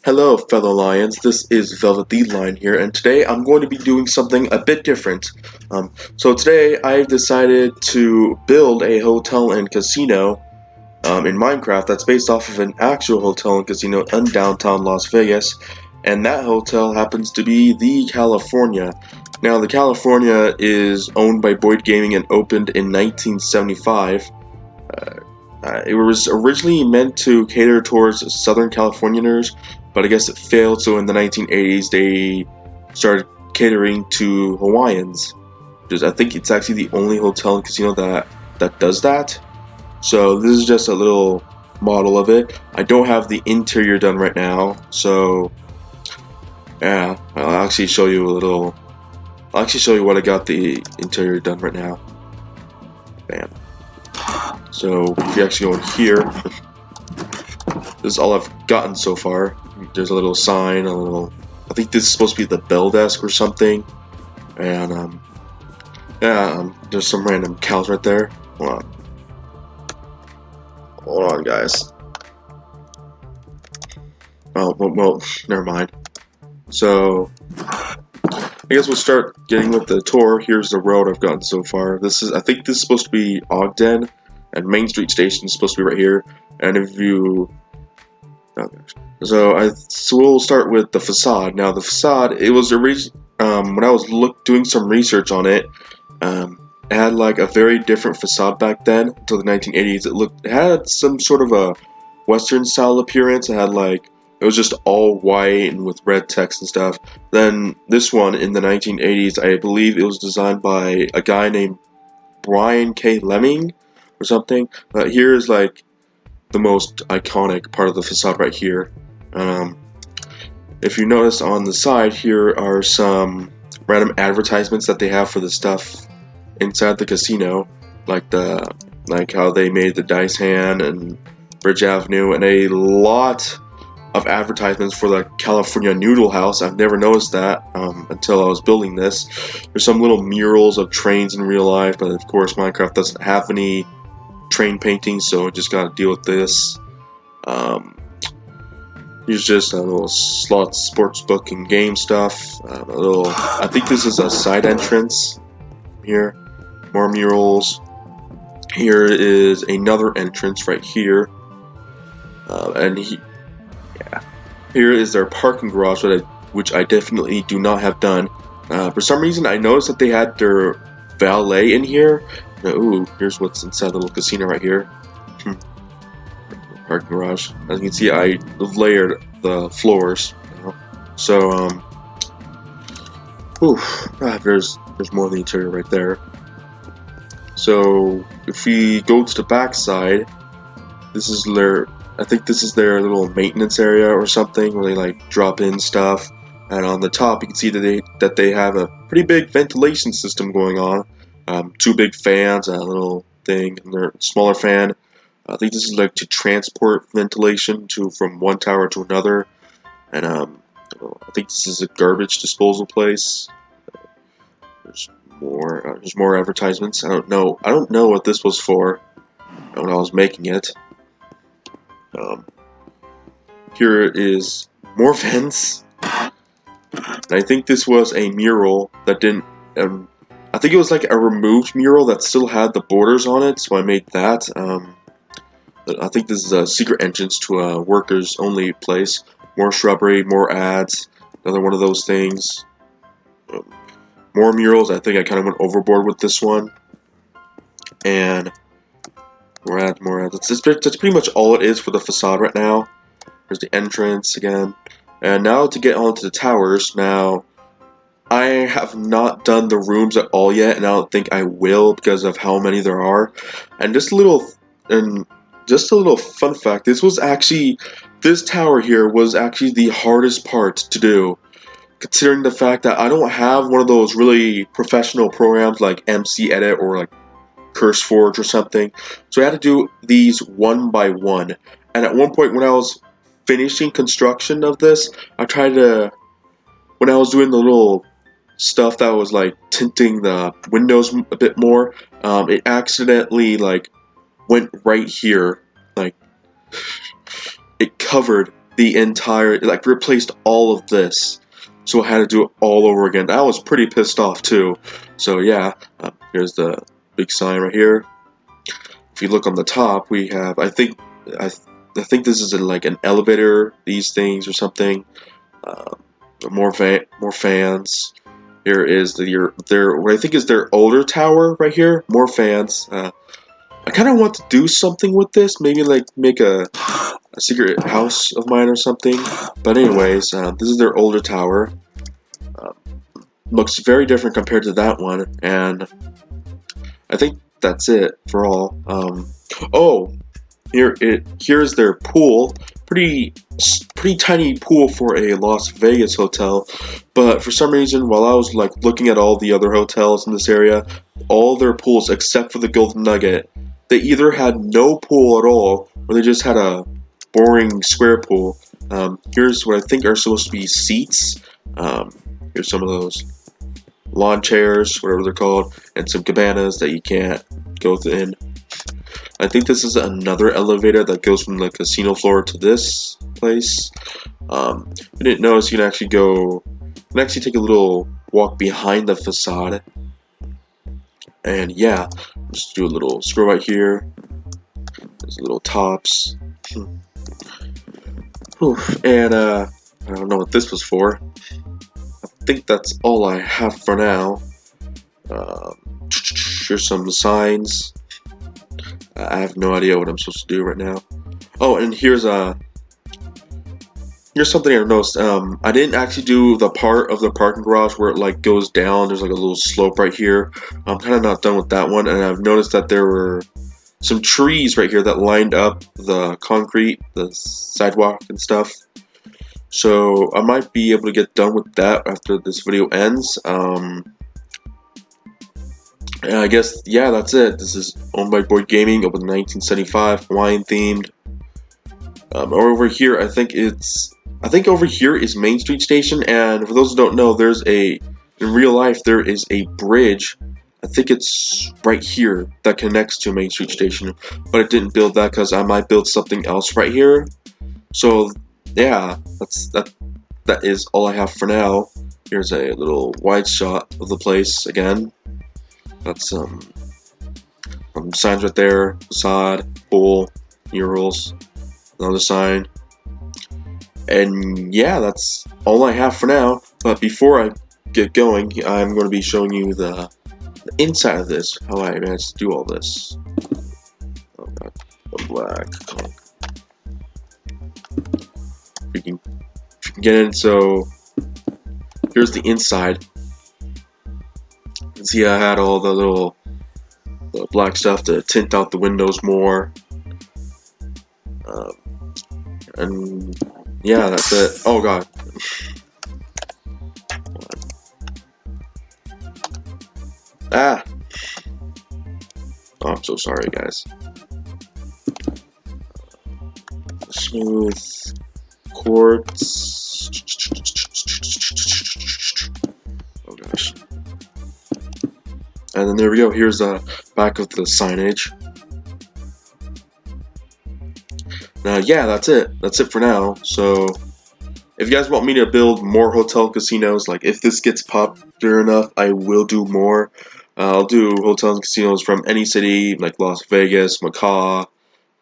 Hello, fellow lions. This is Velvet the Lion here, and today I'm going to be doing something a bit different. So today I've decided to build a hotel and casino in Minecraft that's based off of an actual hotel and casino in downtown Las Vegas, and that hotel happens to be the California. Now, the California is owned by Boyd Gaming and opened in 1975. It was originally meant to cater towards Southern Californians, but I guess it failed. So in the 1980s, they started catering to Hawaiians. Because I think it's actually the only hotel and casino that does that. So this is just a little model of it. I don't have the interior done right now, so yeah, I'll actually show you what I got the interior done right now. Bam. So if you actually go in here, this is all I've gotten so far. There's a little sign, I think this is supposed to be the bell desk or something. And there's some random cows right there. Hold on, guys. Oh, well, never mind. So I guess we'll start getting with the tour. Here's the road I've gotten so far. I think this is supposed to be Ogden, and Main Street Station is supposed to be right here. And if you, so we'll start with the facade. Now the facade, it was when I was doing some research on it, it had like a very different facade back then until the 1980s. It had some sort of a Western style appearance. It was just all white and with red text and stuff. Then this one in the 1980s, I believe it was designed by a guy named Brian K. Lemming or something. Here is like the most iconic part of the facade right here. If you notice on the side, here are some random advertisements that they have for the stuff inside the casino, like how they made the dice hand and Bridge Avenue, and a lot of advertisements for the California Noodle House. I've never noticed that until I was building this. There's some little murals of trains in real life, but of course Minecraft doesn't have any train paintings, so I just gotta deal with this. Here's just a little slot sports book and game stuff. I think this is a side entrance here. More murals. Here is another entrance right here. Here is their parking garage, which I definitely do not have done. For some reason, I noticed that they had their valet in here. Ooh, here's what's inside the little casino right here. Parking garage. As you can see, I layered the floors. So, there's more of the interior right there. So, if we go to the back side, I think this is their little maintenance area or something where they like drop in stuff. And on the top, you can see that they have a pretty big ventilation system going on. Two big fans, a little thing, and their smaller fan. I think this is like to transport ventilation from one tower to another. And I think this is a garbage disposal place. There's more advertisements. I don't know what this was for when I was making it. Here is more vents. And I think this was a mural that didn't. I think it was like a removed mural that still had the borders on it, so I made that. I think this is a secret entrance to a workers only place. More shrubbery, more ads. Another one of those things. More murals. I think I kind of went overboard with this one. And more ads. That's pretty much all it is for the facade right now. There's the entrance again. And now to get onto the towers. Now, I have not done the rooms at all yet, and I don't think I will because of how many there are. And just a little fun fact: this tower here was actually the hardest part to do, considering the fact that I don't have one of those really professional programs like MC Edit or like CurseForge or something. So I had to do these one by one. And at one point when I was finishing construction of this, when I was doing the little stuff that was like tinting the windows a bit more, it accidentally like went right here, like it covered the entire, like replaced all of this. So I had to do it all over again. I was pretty pissed off too. So yeah, here's the big sign right here. If you look on the top, we have, I think this is like an elevator, these things or something. Uh, more fans. Here is their what I think is their older tower right here. More fans. I kind of want to do something with this. Maybe like make a secret house of mine or something. But anyways, this is their older tower. Uh, Looks very different compared to that one, and I think that's it for all. Oh, here's their pool. Pretty tiny pool for a Las Vegas hotel, but for some reason, while I was like looking at all the other hotels in this area, all their pools except for the Golden Nugget, they either had no pool at all, or they just had a boring square pool. Here's what I think are supposed to be seats. Here's some of those lawn chairs, whatever they're called, and some cabanas that you can't go in. I think this is another elevator that goes from the casino floor to this place. I didn't notice you can actually take a little walk behind the facade. And yeah, just do a little scroll right here. There's little tops. And I don't know what this was for. I think that's all I have for now. Here's some signs. I have no idea what I'm supposed to do right now. Oh, and here's something I noticed. I didn't actually do the part of the parking garage where it like goes down. There's like a little slope right here. I'm kind of not done with that one, and I've noticed that there were some trees right here that lined up the concrete, the sidewalk and stuff. So I might be able to get done with that after this video ends. And I guess, yeah, that's it. This is Owned by Boyd Gaming, opened in 1975, Hawaiian themed. Over here, I think over here is Main Street Station, and for those who don't know, in real life, there is a bridge. I think it's right here that connects to Main Street Station, but I didn't build that because I might build something else right here. So, yeah, that is all I have for now. Here's a little wide shot of the place again. That's some signs right there, facade, pool, murals, another sign. And yeah, that's all I have for now. But before I get going, I'm going to be showing you the inside of this, how I managed to do all this. Oh god, the black. If you can get in, so here's the inside. You can see I had all the black stuff to tint out the windows more. And yeah, that's it. Oh god. Ah! Oh, I'm so sorry, guys. Smooth quartz. Oh gosh. And then there we go. Here's the back of the signage. Yeah, that's it. That's it for now. So, if you guys want me to build more hotel casinos, like if this gets popular enough, I will do more. I'll do hotels and casinos from any city, like Las Vegas, Macau,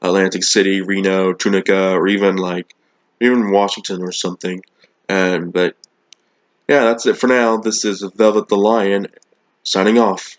Atlantic City, Reno, Tunica, or even Washington or something. But yeah, that's it for now. This is Velvet the Lion signing off.